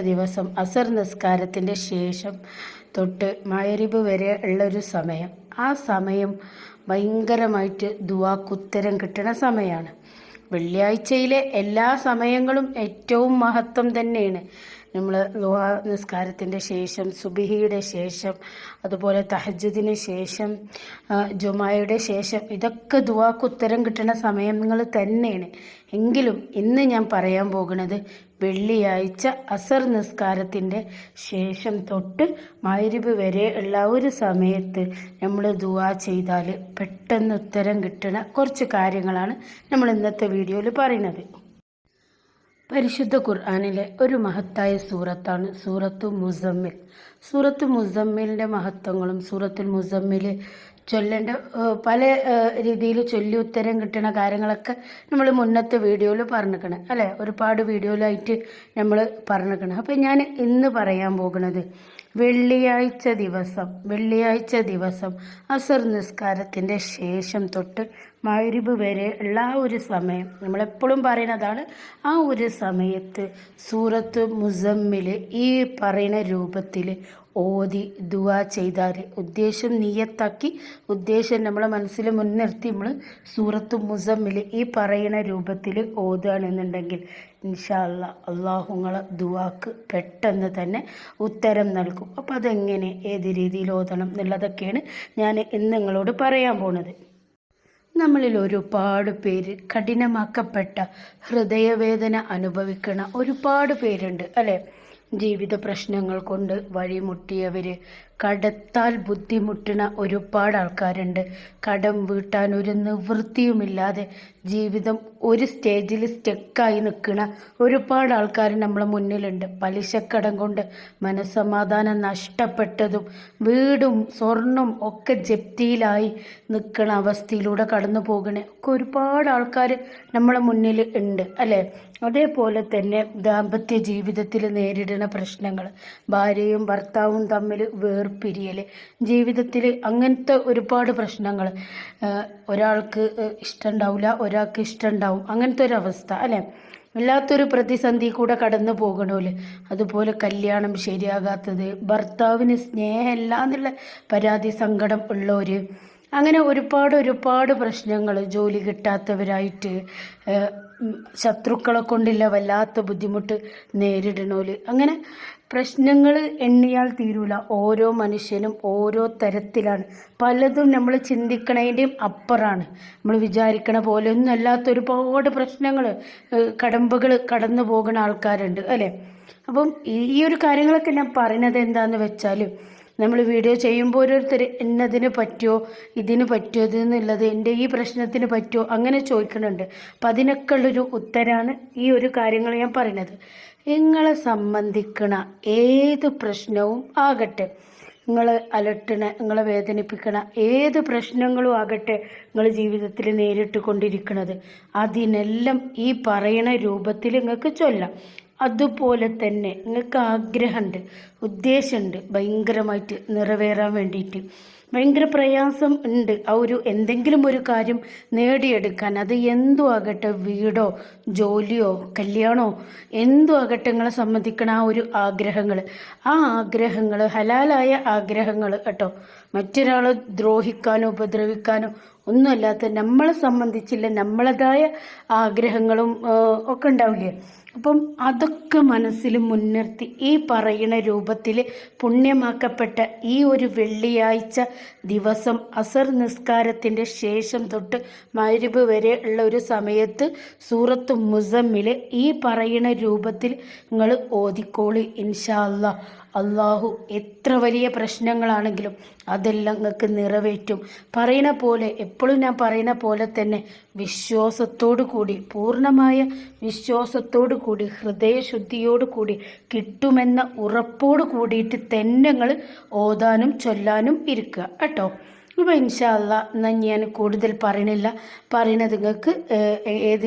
ദിവസം അസർ നിസ്കാരത്തിൻ്റെ ശേഷം തൊട്ട് മഗ്‌രിബ് വരെ ഉള്ളൊരു സമയം, ആ സമയം ഭയങ്കരമായിട്ട് ദുആക്കുത്തരം കിട്ടുന്ന സമയമാണ്. വെള്ളിയാഴ്ചയിലെ എല്ലാ സമയങ്ങളും ഏറ്റവും മഹത്വം തന്നെയാണ്. നമ്മൾ ദുആ നിസ്കാരത്തിൻ്റെ ശേഷം, സുബ്ഹിയുടെ ശേഷം, അതുപോലെ തഹജ്ജുദിന് ശേഷം, ജുമായുടെ ശേഷം, ഇതൊക്കെ ദുആക്കുത്തരം കിട്ടുന്ന സമയങ്ങൾ തന്നെയാണ്. എങ്കിലും ഇന്ന് ഞാൻ പറയാൻ പോകുന്നത് വെള്ളിയാഴ്ച അസർ നിസ്കാരത്തിൻ്റെ ശേഷം തൊട്ട് മഗ്‌രിബ് വരെ ഉള്ള ഒരു സമയത്ത് നമ്മൾ ദുആ ചെയ്താൽ പെട്ടെന്ന് ഉത്തരം കിട്ടുന്ന കുറച്ച് കാര്യങ്ങളാണ് നമ്മൾ ഇന്നത്തെ വീഡിയോയിൽ പറയുന്നത്. പരിശുദ്ധ ഖുർആനിലെ ഒരു മഹത്തായ സൂറത്താണ് സൂറത്തു മുസമ്മിൽ. സൂറത്തു മുസമ്മിലിൻ്റെ മഹത്വങ്ങളും സൂറത്തുൽ മുസമ്മിൽ ചൊല്ലേണ്ട പല രീതിയിൽ ചൊല്ലി ഉത്തരം കിട്ടുന്ന കാര്യങ്ങളൊക്കെ നമ്മൾ മുന്നത്തെ വീഡിയോയിൽ പറഞ്ഞിരിക്കണം അല്ലേ, ഒരുപാട് വീഡിയോയിലായിട്ട് നമ്മൾ പറഞ്ഞിരിക്കണം. അപ്പം ഞാൻ ഇന്ന് പറയാൻ പോകുന്നത് വെള്ളിയാഴ്ച ദിവസം അസർ നിസ്കാരത്തിൻ്റെ ശേഷം തൊട്ട് മഗ്‌രിബ് വരെ ഉള്ള ആ ഒരു സമയം, നമ്മളെപ്പോഴും പറയുന്നതാണ്, ആ ഒരു സമയത്ത് സൂറത്ത് മുസമ്മിൽ ഈ പറയുന്ന രൂപത്തിൽ ഓതി ദുആ ചെയ്താൽ, ഉദ്ദേശം നിയ്യത്താക്കി, ഉദ്ദേശം നമ്മളെ മനസ്സിൽ മുൻനിർത്തി നമ്മൾ സൂറത്ത് മുസമ്മിൽ ഈ പറയുന്ന രൂപത്തിൽ ഓതുകയാണെന്നുണ്ടെങ്കിൽ ഇൻഷാ അല്ലാഹ് അള്ളാഹു നിങ്ങളെ ദുആക്ക് പെട്ടെന്ന് തന്നെ ഉത്തരം നൽകും. അപ്പോൾ അതെങ്ങനെ, ഏത് രീതിയിൽ ഓതണം എന്നുള്ളതൊക്കെയാണ് ഞാൻ ഇന്ന് നിങ്ങളോട് പറയാൻ പോണത്. നമ്മളിൽ ഒരുപാട് പേര് കഠിനമാക്കപ്പെട്ട ഹൃദയവേദന അനുഭവിക്കുന്ന ഒരുപാട് പേരുണ്ട് അല്ലേ. ജീവിത പ്രശ്നങ്ങൾ കൊണ്ട് വഴിമുട്ടിയവർ, കടത്താൽ ബുദ്ധിമുട്ടുന്ന ഒരുപാട് ആൾക്കാരുണ്ട്. കടം വീട്ടാൻ ഒരു നിവൃത്തിയുമില്ലാതെ ജീവിതം ഒരു സ്റ്റേജിൽ സ്റ്റക്കായി നിൽക്കുന്ന ഒരുപാട് ആൾക്കാർ നമ്മളെ മുന്നിലുണ്ട്. പലിശക്കടം കൊണ്ട് മനസ്സമാധാനം നഷ്ടപ്പെട്ടതും വീടും സ്വർണം ഒക്കെ ജപ്തിയിലായി നിൽക്കുന്ന അവസ്ഥയിലൂടെ കടന്നു പോകണ ഒക്കെ ഒരുപാട് ആൾക്കാർ നമ്മളെ മുന്നിൽ ഉണ്ട് അല്ലേ. അതേപോലെ തന്നെ ദാമ്പത്യ ജീവിതത്തിൽ നേരിടുന്ന പ്രശ്നങ്ങൾ, ഭാര്യയും ഭർത്താവും തമ്മിൽ വേർപിരിയൽ, ജീവിതത്തിൽ അങ്ങനത്തെ ഒരുപാട് പ്രശ്നങ്ങൾ, ഒരാൾക്ക് ഇഷ്ടമുണ്ടാവില്ല, ഒരാൾക്ക് ഇഷ്ടമുണ്ടാവും, അങ്ങനത്തെ ഒരു അവസ്ഥ അല്ലേ. വല്ലാത്തൊരു പ്രതിസന്ധി കൂടെ കടന്നു പോകണമല്ലോ. അതുപോലെ കല്യാണം ശരിയാകാത്തത്, ഭർത്താവിന് സ്നേഹമില്ല എന്നുള്ള പരാതി, സങ്കടം ഉള്ളവർ, അങ്ങനെ ഒരുപാട് പ്രശ്നങ്ങൾ, ജോലി കിട്ടാത്തവരായിട്ട്, ശത്രുക്കളെ കൊണ്ടില്ല വല്ലാത്ത ബുദ്ധിമുട്ട് നേരിടണോല്, അങ്ങനെ പ്രശ്നങ്ങൾ എണ്ണിയാൽ തീരൂല. ഓരോ മനുഷ്യനും ഓരോ തരത്തിലാണ്. പലതും നമ്മൾ ചിന്തിക്കണതിൻ്റെയും അപ്പുറമാണ്. നമ്മൾ വിചാരിക്കണ പോലെ ഒന്നും അല്ലാത്ത ഒരുപാട് പ്രശ്നങ്ങൾ, കടമ്പകൾ കടന്നു പോകുന്ന ആൾക്കാരുണ്ട് അല്ലേ. അപ്പം ഈ ഒരു കാര്യങ്ങളൊക്കെ ഞാൻ പറയുന്നത് എന്താണെന്ന് വെച്ചാൽ, നമ്മൾ വീഡിയോ ചെയ്യുമ്പോൾ ഓരോരുത്തർ എന്നതിന് പറ്റുമോ, ഇതിന് പറ്റുമോ, ഇതെന്നുള്ളത് എൻ്റെ ഈ പ്രശ്നത്തിന് പറ്റുമോ അങ്ങനെ ചോദിക്കുന്നുണ്ട്. അപ്പം അതിനൊക്കെ ഉള്ളൊരു ഉത്തരമാണ് ഈ ഒരു കാര്യങ്ങൾ ഞാൻ പറയുന്നത്. നിങ്ങളെ സംബന്ധിക്കണ ഏത് പ്രശ്നവും ആകട്ടെ, നിങ്ങൾ അലട്ടണ, നിങ്ങളെ വേദനിപ്പിക്കണ ഏത് പ്രശ്നങ്ങളും ആകട്ടെ, നിങ്ങൾ ജീവിതത്തിൽ നേരിട്ട് കൊണ്ടിരിക്കുന്നത്, അതിനെല്ലാം ഈ പറയണ രൂപത്തിൽ നിങ്ങൾക്ക് ചൊല്ലാം. അതുപോലെ തന്നെ നിങ്ങൾക്ക് ആഗ്രഹമുണ്ട്, ഉദ്ദേശമുണ്ട് ഭയങ്കരമായിട്ട് നിറവേറാൻ വേണ്ടിയിട്ട്, ഭയങ്കര പ്രയാസം ഉണ്ട് ആ ഒരു എന്തെങ്കിലും ഒരു കാര്യം നേടിയെടുക്കാൻ. അത് എന്തും ആകട്ടെ, വീടോ ജോലിയോ കല്യാണമോ എന്തും ആകട്ടെ, നിങ്ങളെ സംബന്ധിക്കണ ആ ഒരു ആഗ്രഹങ്ങൾ, ആ ആഗ്രഹങ്ങൾ ഹലാലായ ആഗ്രഹങ്ങൾ കേട്ടോ, മറ്റൊരാളെ ദ്രോഹിക്കാനോ ഉപദ്രവിക്കാനോ ഒന്നുമല്ലാത്ത, നമ്മളെ സംബന്ധിച്ചില്ല നമ്മളതായ ആഗ്രഹങ്ങളും ഒക്കെ ഉണ്ടാവില്ലേ. അപ്പം അതൊക്കെ മനസ്സിൽ മുൻനിർത്തി ഈ പറയുന്ന രൂപത്തിൽ പുണ്യമാക്കപ്പെട്ട ഈ ഒരു വെള്ളിയാഴ്ച ദിവസം അസർ നിസ്കാരത്തിൻ്റെ ശേഷം തൊട്ട് മഗ്‌രിബ് വരെ ഉള്ള ഒരു സമയത്ത് സൂറത്ത് മുസമ്മിൽ ഈ പറയുന്ന രൂപത്തിൽ നിങ്ങൾ ഓതിക്കോളി. ഇൻഷാ അല്ലാഹ് അള്ളാഹു എത്ര വലിയ പ്രശ്നങ്ങളാണെങ്കിലും അതെല്ലാം നിങ്ങൾക്ക് നിറവേറ്റും. പറയുന്ന പോലെ, എപ്പോഴും ഞാൻ പറയുന്ന പോലെ തന്നെ വിശ്വാസത്തോടു കൂടി, പൂർണ്ണമായ വിശ്വാസത്തോടു കൂടി, ഹൃദയശുദ്ധിയോടു കൂടി കിട്ടുമെന്ന ഉറപ്പോട് കൂടിയിട്ട് തന്നെ നിങ്ങൾ ഓതാനും ചൊല്ലാനും ഇരിക്കുക കേട്ടോ. അപ്പോൾ ഇൻഷാ അല്ലാഹ് എന്നാൽ ഞാൻ കൂടുതൽ പറയണത് നിങ്ങൾക്ക് ഏത്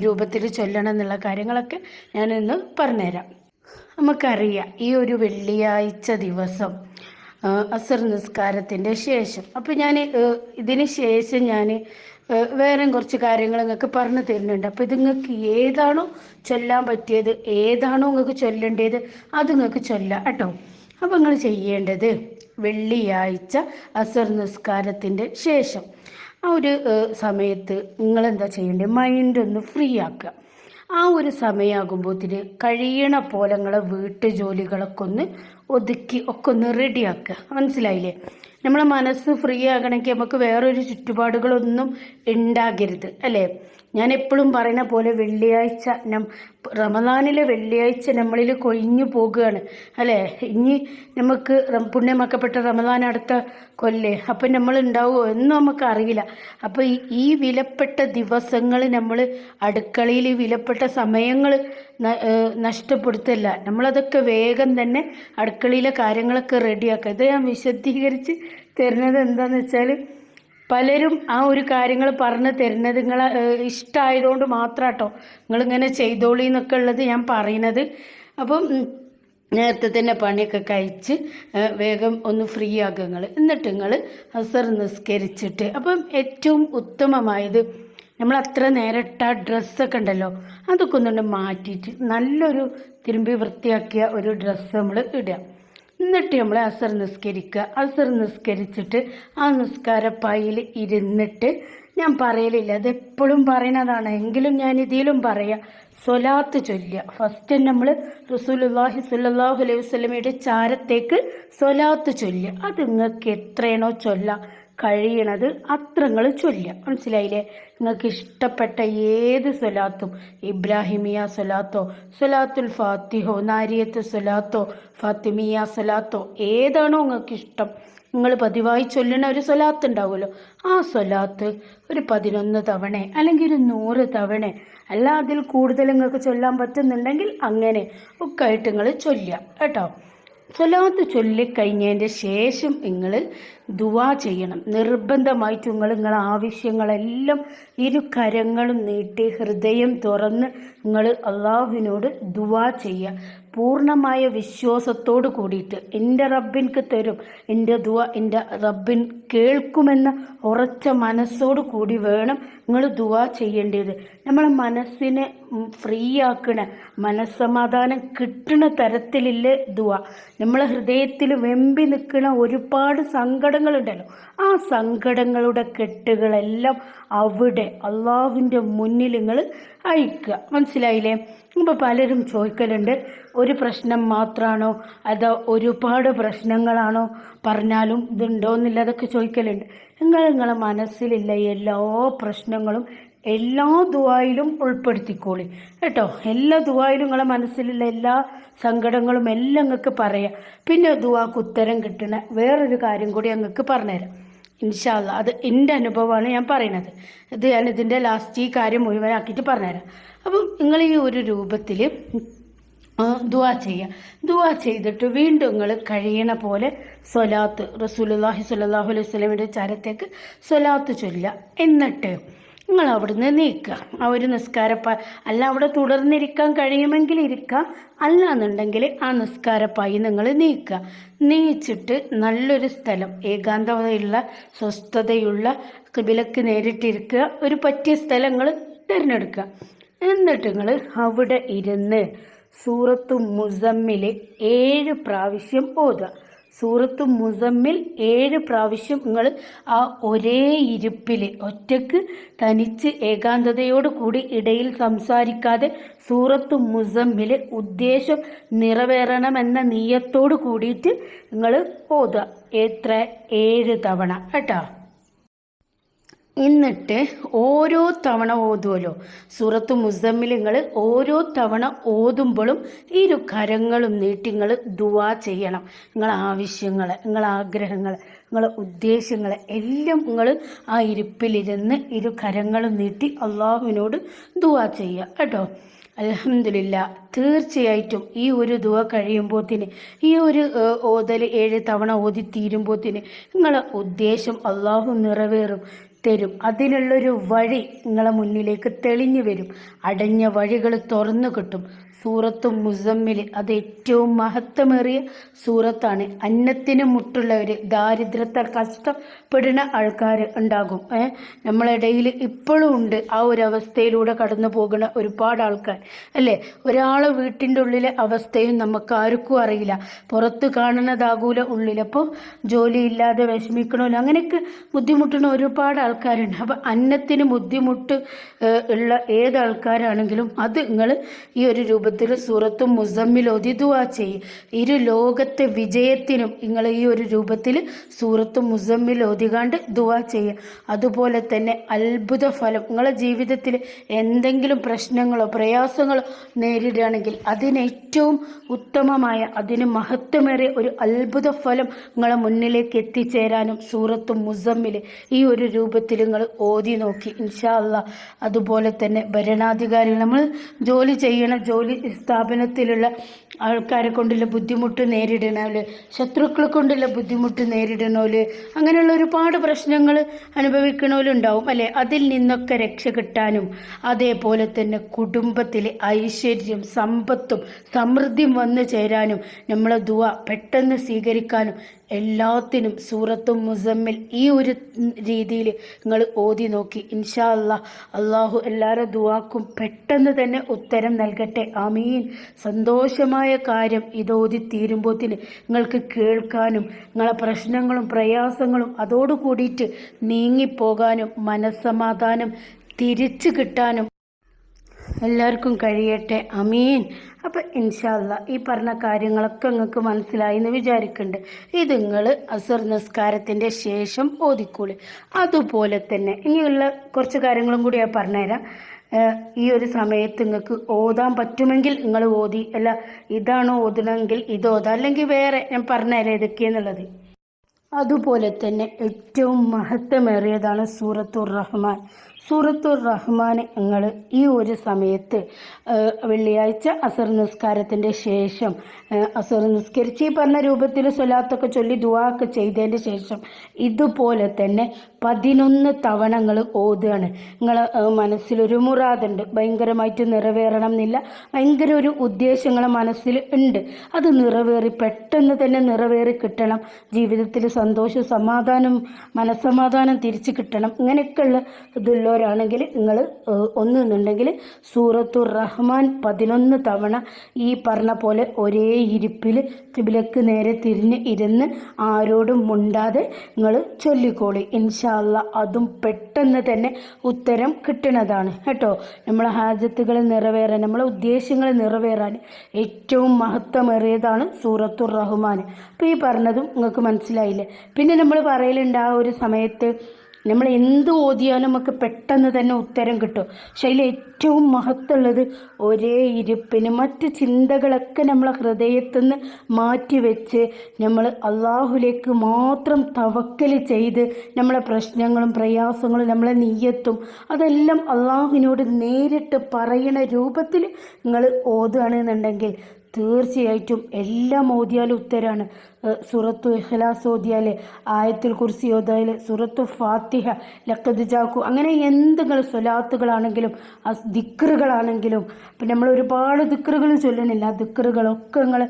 രൂപത്തിൽ ചൊല്ലണം എന്നുള്ള കാര്യങ്ങളൊക്കെ ഞാനിന്ന് പറഞ്ഞുതരാം. നമുക്കറിയാം ഈ ഒരു വെള്ളിയാഴ്ച ദിവസം അസർ നിസ്കാരത്തിൻ്റെ ശേഷം, അപ്പോൾ ഞാൻ ഇതിന് ശേഷം ഞാൻ വേറെ കുറച്ച് കാര്യങ്ങൾ നിങ്ങൾക്ക് പറഞ്ഞു തരുന്നുണ്ട്. അപ്പോൾ ഇത് നിങ്ങൾക്ക് ഏതാണോ ചൊല്ലാൻ പറ്റിയത്, ഏതാണോ നിങ്ങൾക്ക് ചൊല്ലേണ്ടത്, അത് നിങ്ങൾക്ക് ചൊല്ലാം കേട്ടോ. അപ്പോൾ നിങ്ങൾ ചെയ്യേണ്ടത് വെള്ളിയാഴ്ച അസർ നിസ്കാരത്തിൻ്റെ ശേഷം ആ ഒരു സമയത്ത് നിങ്ങളെന്താ ചെയ്യേണ്ടത്, മൈൻഡ് ഒന്ന് ഫ്രീ ആക്കുക. ആ ഒരു സമയമാകുമ്പോഴത്തിന് കഴിയണ പോലെ നിങ്ങളെ വീട്ടു ജോലികളൊക്കെ ഒന്ന് ഒതുക്കി ഒക്കെ ഒന്ന് റെഡിയാക്കുക. മനസ്സിലായില്ലേ? നമ്മളെ മനസ്സ് ഫ്രീ ആകണമെങ്കിൽ നമുക്ക് വേറൊരു ചുറ്റുപാടുകളൊന്നും ഉണ്ടാകരുത് അല്ലേ. ഞാൻ എപ്പോഴും പറയുന്ന പോലെ വെള്ളിയാഴ്ച റമദാനിലെ വെള്ളിയാഴ്ച നമ്മളിൽ കൊഴിഞ്ഞു പോകുകയാണ് അല്ലേ. ഇനി നമുക്ക് പുണ്യമാക്കപ്പെട്ട റമദാൻ അടുത്ത കൊല്ലേ, അപ്പം നമ്മൾ ഉണ്ടാവുമോ എന്നും നമുക്ക് അറിയില്ല. അപ്പോൾ ഈ വിലപ്പെട്ട ദിവസങ്ങൾ നമ്മൾ അടുക്കളയിൽ വിലപ്പെട്ട സമയങ്ങൾ നഷ്ടപ്പെടുത്തല്ല. നമ്മളതൊക്കെ വേഗം തന്നെ അടുക്കളയിലെ കാര്യങ്ങളൊക്കെ റെഡിയാക്കുക. ഇത് ഞാൻ വിശദീകരിച്ച് തരുന്നത് എന്താണെന്ന് വെച്ചാൽ, പലരും ആ ഒരു കാര്യങ്ങൾ പറഞ്ഞു തരുന്നത് നിങ്ങളെ ഇഷ്ടമായതുകൊണ്ട് മാത്രം കേട്ടോ, നിങ്ങളിങ്ങനെ ചെയ്തോളി എന്നൊക്കെ ഉള്ളത് ഞാൻ പറയുന്നത്. അപ്പം നേരത്തെ തന്നെ പണിയൊക്കെ കഴിച്ച് വേഗം ഒന്ന് ഫ്രീ ആക്കുക നിങ്ങൾ. എന്നിട്ട് നിങ്ങൾ അസർ നിസ്കരിച്ചിട്ട്, അപ്പം ഏറ്റവും ഉത്തമമായത് നമ്മൾ അത്ര നേരിട്ട ഡ്രസ്സൊക്കെ ഉണ്ടല്ലോ, അതൊക്കെ ഒന്നുകൊണ്ട് മാറ്റിയിട്ട് നല്ലൊരു തിരുമ്പി വൃത്തിയാക്കിയ ഒരു ഡ്രസ്സ് നമ്മൾ ഇടുക. എന്നിട്ട് നമ്മൾ അസർ നിസ്കരിക്കുക. അസർ നിസ്കരിച്ചിട്ട് ആ നിസ്കാരപ്പായിൽ ഇരുന്നിട്ട്, ഞാൻ പറയലില്ല, അതെപ്പോഴും പറയുന്നതാണ് എങ്കിലും ഞാൻ ഇതിലും പറയാം, സ്വലാത്ത് ചൊല്ലുക. ഫസ്റ്റ് നമ്മൾ റസൂലുള്ളാഹി സ്വല്ലല്ലാഹു അലൈഹി വസല്ലമയുടെ ചാരത്തേക്ക് സ്വലാത്ത് ചൊല്ലുക. അത് നിങ്ങൾക്ക് എത്രയാണോ ചൊല്ലാം കഴിയണത് അത്രങ്ങൾ ചൊല്ലുക. മനസ്സിലായില്ലേ? നിങ്ങൾക്ക് ഇഷ്ടപ്പെട്ട ഏത് സ്വലാത്തും, ഇബ്രാഹിമിയ സ്വലാത്തോ, സ്വലാത്തുൽ ഫാത്തിഹോ, നാരിയത്ത് സ്വലാത്തോ, ഫാത്തിമിയ സ്വലാത്തോ, ഏതാണോ നിങ്ങൾക്ക് ഇഷ്ടം, നിങ്ങൾ പതിവായി ചൊല്ലുന്ന ഒരു സ്വലാത്ത് ഉണ്ടാവുമല്ലോ, ആ സ്വലാത്ത് ഒരു 11 തവണ അല്ലെങ്കിൽ ഒരു 100 തവണ, അല്ല അതിൽ കൂടുതൽ നിങ്ങൾക്ക് ചൊല്ലാൻ പറ്റുന്നുണ്ടെങ്കിൽ അങ്ങനെ ഒക്കെ ആയിട്ട് നിങ്ങൾ ചൊല്ലുക കേട്ടോ. സ്വലാത്ത് ചൊല്ലിക്കഴിഞ്ഞതിൻ്റെ ശേഷം നിങ്ങൾ ദുആ ചെയ്യണം. നിർബന്ധമായിട്ട് നിങ്ങളെ ആവശ്യങ്ങളെല്ലാം ഇരു കരങ്ങളും നീട്ടി ഹൃദയം തുറന്ന് നിങ്ങൾ അള്ളാഹുവിനോട് ദുആ ചെയ്യുക. പൂർണ്ണമായ വിശ്വാസത്തോട് കൂടിയിട്ട് എൻ്റെ റബ്ബിൻക്ക് തരും, എൻ്റെ ദുആ എൻ്റെ റബ്ബിൻ കേൾക്കുമെന്ന ഉറച്ച മനസ്സോട് കൂടി വേണം നിങ്ങൾ ദുആ ചെയ്യേണ്ടത്. നമ്മളെ മനസ്സിനെ ഫ്രീ ആക്കണ, മനസ്സമാധാനം കിട്ടുന്ന തരത്തിലില്ലേ ദുആ. നമ്മളെ ഹൃദയത്തിൽ വെമ്പി നിൽക്കുന്ന ഒരുപാട് സങ്കടങ്ങളുണ്ടല്ലോ, ആ സങ്കടങ്ങളുടെ കെട്ടുകളെല്ലാം അവിടെ അള്ളാഹുവിൻ്റെ മുന്നിൽ നിങ്ങൾ അയക്കുക. മനസ്സിലായില്ലേ? ഇപ്പോൾ പലരും ചോദിക്കലുണ്ട്, ഒരു പ്രശ്നം മാത്രമാണോ അതോ ഒരുപാട് പ്രശ്നങ്ങളാണോ പറഞ്ഞാലും ഇതുണ്ടോ എന്നില്ല, അതൊക്കെ ചോദിക്കലുണ്ട്. നിങ്ങളെ മനസ്സിലുള്ള എല്ലാ പ്രശ്നങ്ങളും എല്ലാ ദുആയിലും ഉൾപ്പെടുത്തിക്കോളി കേട്ടോ. എല്ലാ ദുആയിലും നിങ്ങളെ മനസ്സിലുള്ള എല്ലാ സങ്കടങ്ങളും എല്ലാം നിങ്ങൾക്ക് പറയാം. പിന്നെ ദുആക്ക് ഉത്തരം കിട്ടുന്ന വേറൊരു കാര്യം കൂടി നിങ്ങൾക്ക് പറഞ്ഞുതരാം ഇൻഷാ അല്ലാ. അത് എൻ്റെ അനുഭവമാണ് ഞാൻ പറയുന്നത്. ഇത് ഞാൻ ഇതിൻ്റെ ലാസ്റ്റ് ഈ കാര്യം മുഴുവനാക്കിയിട്ട് പറഞ്ഞുതരാം. അപ്പം നിങ്ങൾ ഈ ഒരു രൂപത്തിൽ ദുആ ചെയ്യുക. ദുആ ചെയ്തിട്ട് വീണ്ടും നിങ്ങൾ കഴിയണ പോലെ സ്വലാത്ത് റസൂലുള്ളാഹി സ്വല്ലല്ലാഹു അലൈഹി വസല്ലമയുടെ ചാരത്തേക്ക് സ്വലാത്ത് ചൊല്ലുക. എന്നിട്ട് നിങ്ങൾ അവിടുന്ന് നീക്കുക. ആ ഒരു അല്ല അവിടെ തുടർന്നിരിക്കാൻ കഴിയുമെങ്കിൽ ഇരിക്കുക, അല്ലാന്നുണ്ടെങ്കിൽ ആ നിസ്കാരപ്പായി നിങ്ങൾ നീക്കുക. നീച്ചിട്ട് നല്ലൊരു സ്ഥലം, ഏകാന്തതയുള്ള സ്വസ്ഥതയുള്ള ഖിബിലക്ക് നേരിട്ടിരിക്കുക, ഒരു പറ്റിയ സ്ഥലങ്ങൾ തിരഞ്ഞെടുക്കുക. എന്നിട്ട് നിങ്ങൾ അവിടെ ഇരുന്ന് സൂറത്തു മുസമ്മിൽ 7 പ്രാവശ്യം ഓതുക. സൂറത്തു മുസമ്മിൽ 7 പ്രാവശ്യം നിങ്ങൾ ആ ഒരേ ഇരിപ്പിൽ ഒറ്റക്ക് തനിച്ച് ഏകാന്തതയോട് കൂടി ഇടയിൽ സംസാരിക്കാതെ സൂറത്തു മുസമ്മിൽ ഉദ്ദേശം നിറവേറണമെന്ന നിയ്യത്തോട് കൂടിയിട്ട് നിങ്ങൾ ഓതുക. 7 തവണ കേട്ടോ. എന്നിട്ട് ഓരോ തവണ ഓതുമല്ലോ സൂറത്ത് മുസമ്മിൽ, നിങ്ങൾ ഓരോ തവണ ഓതുമ്പോഴും ഇരു കരങ്ങളും നീട്ടി നിങ്ങൾ ദുആ ചെയ്യണം. നിങ്ങളെ ആവശ്യങ്ങൾ, നിങ്ങളെ ആഗ്രഹങ്ങൾ, നിങ്ങളെ ഉദ്ദേശങ്ങൾ എല്ലാം നിങ്ങൾ ആ ഇരിപ്പിലിരുന്ന് ഇരു കരങ്ങളും നീട്ടി അള്ളാഹുവിനോട് ദുആ ചെയ്യുക കേട്ടോ. അൽഹംദുലില്ലാ, തീർച്ചയായിട്ടും ഈ ഒരു ദുആ കഴിയുമ്പോഴത്തേന്, ഈ ഒരു ഓതൽ 7 തവണ ഓതി തീരുമ്പോഴത്തേന് നിങ്ങളെ ഉദ്ദേശം അള്ളാഹു നിറവേറും തരും. അതിനുള്ളൊരു വഴി നിങ്ങളെ മുന്നിലേക്ക് തെളിഞ്ഞു വരും. അടഞ്ഞ വഴികൾ തുറന്നു കിട്ടും. സൂറത്തു മുസമ്മിൽ. അത് ഏറ്റവും മഹത്വമേറിയ സൂറത്താണ്. അന്നത്തിന് മുട്ടുള്ളവർ, ദാരിദ്ര്യത്താൽ കഷ്ടപ്പെടുന്ന ആൾക്കാർ ഉണ്ടാകും. നമ്മളിടയിൽ ഇപ്പോഴും ഉണ്ട് ആ ഒരു അവസ്ഥയിലൂടെ കടന്നു പോകുന്ന ഒരുപാട് ആൾക്കാർ അല്ലേ. ഒരാളെ വീട്ടിൻ്റെ ഉള്ളിലെ അവസ്ഥയും നമുക്ക് ആർക്കും അറിയില്ല, പുറത്ത് കാണുന്നതാകൂല ഉള്ളിൽ. അപ്പോൾ ജോലിയില്ലാതെ വിഷമിക്കണമല്ലോ, അങ്ങനെയൊക്കെ ബുദ്ധിമുട്ടുന്ന ഒരുപാട് ആൾക്കാരുണ്ട്. അപ്പം അന്നത്തിന് ബുദ്ധിമുട്ട് ഉള്ള ഏത് ആൾക്കാരാണെങ്കിലും അത് നിങ്ങൾ ഈ ഒരു രൂപത്തിൽ സൂറത്തു മുസമ്മിൽ ഓതി ദുആ ചെയ്യും. ഇരു ലോകത്തെ വിജയത്തിനും നിങ്ങൾ ഈ ഒരു രൂപത്തിൽ സൂറത്തു മുസമ്മിൽ ഓതികാണ്ട് ദുആ ചെയ്യുക. അതുപോലെ തന്നെ അത്ഭുത ഫലം, നിങ്ങളുടെ ജീവിതത്തിൽ എന്തെങ്കിലും പ്രശ്നങ്ങളോ പ്രയാസങ്ങളോ നേരിടുകയാണെങ്കിൽ അതിന് ഏറ്റവും ഉത്തമമായ, അതിന് മഹത്വമേറിയ ഒരു അത്ഭുത ഫലം നിങ്ങളെ മുന്നിലേക്ക് എത്തിച്ചേരാനും സൂറത്തു മുസമ്മിൽ ഈ ഒരു രൂപത്തിൽ നിങ്ങൾ ഓതി നോക്കി ഇൻഷാ അല്ലാഹ്. അതുപോലെ തന്നെ ഭരണാധികാരികൾ, നമ്മൾ ജോലി ചെയ്യണ ജോലി സ്ഥാപനത്തിലുള്ള ആൾക്കാരെ കൊണ്ടുള്ള ബുദ്ധിമുട്ട് നേരിടണോല്, ശത്രുക്കളെ കൊണ്ടുള്ള ബുദ്ധിമുട്ട് നേരിടണോല്, അങ്ങനെയുള്ള ഒരുപാട് പ്രശ്നങ്ങൾ അനുഭവിക്കണോലുണ്ടാവും അല്ലേ. അതിൽ നിന്നൊക്കെ രക്ഷ കിട്ടാനും അതേപോലെ തന്നെ കുടുംബത്തിൽ ഐശ്വര്യം സമ്പത്തും സമൃദ്ധിയും വന്നു ചേരാനും നമ്മളെ ദുആ പെട്ടെന്ന് സ്വീകരിക്കാനും എല്ലാത്തിനും സൂറത്തു മുസമ്മിൽ ഈ ഒരു രീതിയിൽ നിങ്ങൾ ഓതി നോക്കി ഇൻഷാ അല്ലാഹ്. അള്ളാഹു എല്ലാവരുടെ ദുആക്കും പെട്ടെന്ന് തന്നെ ഉത്തരം നൽകട്ടെ, ആമീൻ. സന്തോഷമായ കാര്യം ഇതോതി തീരുമ്പോഴത്തിന് നിങ്ങൾക്ക് കേൾക്കാനും നിങ്ങളെ പ്രശ്നങ്ങളും പ്രയാസങ്ങളും അതോടു കൂടിയിട്ട് നീങ്ങിപ്പോകാനും മനസ്സമാധാനം തിരിച്ചു കിട്ടാനും എല്ലാവർക്കും കഴിയട്ടെ, അമീൻ. അപ്പം ഇൻഷാ അല്ലാഹ് ഈ പറഞ്ഞ കാര്യങ്ങളൊക്കെ നിങ്ങൾക്ക് മനസ്സിലായി എന്ന് വിചാരിക്കുന്നുണ്ട്. ഇത് നിങ്ങൾ അസർ നിസ്കാരത്തിൻ്റെ ശേഷം ഓതിക്കൂളി. അതുപോലെ തന്നെ ഇനിയുള്ള കുറച്ച് കാര്യങ്ങളും കൂടി ഞാൻ പറഞ്ഞുതരാം. ഈ ഒരു സമയത്ത് നിങ്ങൾക്ക് ഓതാൻ പറ്റുമെങ്കിൽ നിങ്ങൾ ഓതി, അല്ല ഇതാണോ ഓതണമെങ്കിൽ ഇത് ഓതാം, അല്ലെങ്കിൽ വേറെ ഞാൻ പറഞ്ഞുതരാം ഇതൊക്കെയെന്നുള്ളത്. അതുപോലെ തന്നെ ഏറ്റവും മഹത്വമേറിയതാണ് സൂറത്തുർ റഹ്മാൻ. സൂറത്തുർ റഹ്മാൻ നിങ്ങൾ ഈ ഒരു സമയത്ത് വെള്ളിയാഴ്ച അസർ നിസ്കാരത്തിൻ്റെ ശേഷം അസർ നിസ്കരിച്ച് ഈ പറഞ്ഞ രൂപത്തിൽ സ്വലാത്തൊക്കെ ചൊല്ലി ദുആ ഒക്കെ ചെയ്തതിൻ്റെ ശേഷം ഇതുപോലെ തന്നെ 11 തവണ നിങ്ങൾ ഓതുകയാണ്. നിങ്ങളെ മനസ്സിലൊരു മുറാദുണ്ട്, ഭയങ്കരമായിട്ട് നിറവേറണം എന്നില്ല, ഭയങ്കര ഒരു ഉദ്ദേശങ്ങളെ മനസ്സിൽ ഉണ്ട്, അത് നിറവേറി പെട്ടെന്ന് തന്നെ നിറവേറി കിട്ടണം, ജീവിതത്തിൽ സന്തോഷം സമാധാനം മനസ്സമാധാനം തിരിച്ചു കിട്ടണം, ഇങ്ങനെയൊക്കെയുള്ള ഇതുള്ളവരാണെങ്കിൽ നിങ്ങൾ ഒന്നുണ്ടെങ്കിൽ സൂറത്തുർ റഹ്മാൻ 11 തവണ ഈ പറഞ്ഞ പോലെ ഒരേ ഇരിപ്പിൽ ഖിബ്ലക്ക് നേരെ തിരിഞ്ഞ് ഇരുന്ന് ആരോടും മുണ്ടാതെ നിങ്ങൾ ചൊല്ലിക്കോളി ഇൻഷാ അല്ലാഹ്. അതും പെട്ടെന്ന് തന്നെ ഉത്തരം കിട്ടുന്നതാണ് കേട്ടോ. നമ്മളെ ഹാജത്തുകൾ നിറവേറാൻ, നമ്മളെ ഉദ്ദേശങ്ങൾ നിറവേറാൻ ഏറ്റവും മഹത്വമേറിയതാണ് സൂറത്തുർ റഹ്മാൻ. അപ്പോൾ ഈ പറഞ്ഞതും നിങ്ങൾക്ക് മനസ്സിലായില്ലേ. പിന്നെ നമ്മൾ പറയലുണ്ട് ആ ഒരു സമയത്ത് നമ്മൾ എന്ത് ഓതിയാലും നമുക്ക് പെട്ടെന്ന് തന്നെ ഉത്തരം കിട്ടും. പക്ഷെ അതിൽ ഏറ്റവും മഹത്വമുള്ളത് ഒരേ ഇരിപ്പിന് മറ്റ് ചിന്തകളൊക്കെ നമ്മളെ ഹൃദയത്തിൽ നിന്ന് മാറ്റിവെച്ച് നമ്മൾ അള്ളാഹുലേക്ക് മാത്രം തവക്കൽ ചെയ്ത് നമ്മളെ പ്രശ്നങ്ങളും പ്രയാസങ്ങളും നമ്മളെ നിയ്യത്തും അതെല്ലാം അള്ളാഹുവിനോട് നേരിട്ട് പറയണ രൂപത്തിൽ നിങ്ങൾ ഓതുകയാണെന്നുണ്ടെങ്കിൽ തീർച്ചയായിട്ടും എല്ലാം ഓതിയാലും ഉത്തരമാണ്. സൂറത്തു ഇഖ്ലാസ് ഓതിയാൽ, ആയത്തുൽ കുർസി ഓതിയാൽ, സൂറത്തു ഫാത്തിഹ, ലഖദ് ജാക്കു, അങ്ങനെ എന്തെങ്കിലും സ്വലാത്തുകളാണെങ്കിലും ദിക്റുകളാണെങ്കിലും, പിന്നെ നമ്മൾ ഒരുപാട് ദിക്റുകൾ ചൊല്ലണില്ല, ആ ദിക്റുകളൊക്കെ നിങ്ങൾ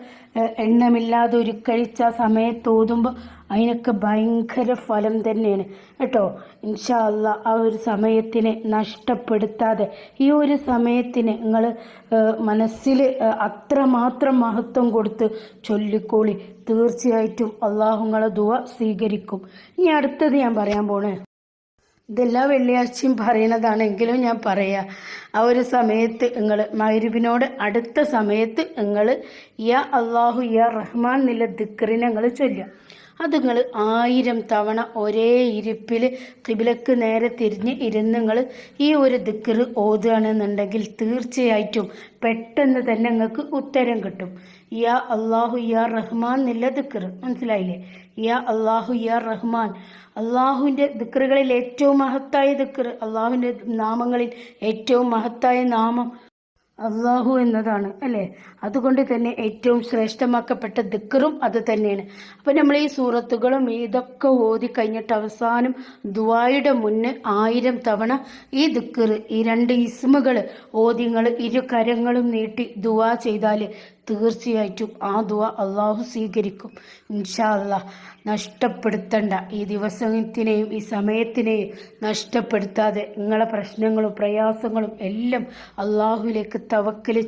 എണ്ണമില്ലാതെ ഒരു കഴിച്ച സമയത്ത് ഓതുമ്പോൾ അതിനൊക്കെ ഭയങ്കര ഫലം തന്നെയാണ് കേട്ടോ. ഇൻഷാ അല്ലാഹ് ആ ഒരു സമയത്തിനെ നഷ്ടപ്പെടുത്താതെ ഈ ഒരു സമയത്തിന് നിങ്ങൾ മനസ്സിൽ അത്രമാത്രം മഹത്വം കൊടുത്ത് ചൊല്ലിക്കോളി. തീർച്ചയായിട്ടും അള്ളാഹു നിങ്ങളെ ദുആ സ്വീകരിക്കും. ഇനി അടുത്തത് ഞാൻ പറയാൻ പോണേ, ഇതെല്ലാ വെള്ളിയാഴ്ചയും പറയണതാണെങ്കിലും ഞാൻ പറയാം. ആ ഒരു സമയത്ത് നിങ്ങൾ മഗ്‌രിബിനോട് അടുത്ത സമയത്ത് നിങ്ങൾ യാ അള്ളാഹു യാ റഹ്മാൻ എന്നുള്ള ദിക്റിനെ നിങ്ങൾ ചൊല്ലുക. അത് നിങ്ങൾ 1000 തവണ ഒരേ ഇരിപ്പിൽ ഖിബ്ലക്ക് നേരെ തിരിഞ്ഞ് ഇരുന്ന് നിങ്ങൾ ഈ ഒരു ദിക്ർ ഓതുകയാണെന്നുണ്ടെങ്കിൽ തീർച്ചയായിട്ടും പെട്ടെന്ന് തന്നെ നിങ്ങൾക്ക് ഉത്തരം കിട്ടും. യാ അള്ളാഹു യാ റഹ്മാൻ എന്നുള്ള ദിക്ർ മനസ്സിലായില്ലേ. യാ അള്ളാഹു യാ റഹ്മാൻ, അള്ളാഹുവിൻ്റെ ദിക്റുകളിൽ ഏറ്റവും മഹത്തായ ദിക്ർ, അള്ളാഹുവിൻ്റെ നാമങ്ങളിൽ ഏറ്റവും മഹത്തായ നാമം അള്ളാഹു എന്നതാണ് അല്ലേ. അതുകൊണ്ട് തന്നെ ഏറ്റവും ശ്രേഷ്ഠമാക്കപ്പെട്ട ദിക്റും അത് തന്നെയാണ്. അപ്പം നമ്മൾ ഈ സൂറത്തുകളും ഇതൊക്കെ ഓതി കഴിഞ്ഞിട്ട് അവസാനം ദുആയുടെ മുന്നേ 1000 തവണ ഈ ദിക്റ്, ഈ 2 ഇസ്മുകൾ ഓതിങ്ങൾ ഇരു കരങ്ങളും നീട്ടി ദുആ ചെയ്താൽ തീർച്ചയായിട്ടും ആ ദുആ അള്ളാഹു സ്വീകരിക്കും ഇൻഷാ അല്ലാഹ്. നഷ്ടപ്പെടുത്തണ്ട ഈ ദിവസത്തിനെയും ഈ സമയത്തിനെയും നഷ്ടപ്പെടുത്താതെ നിങ്ങളെ പ്രശ്നങ്ങളും പ്രയാസങ്ങളും എല്ലാം അള്ളാഹുവിലേക്ക് തവക്കൽ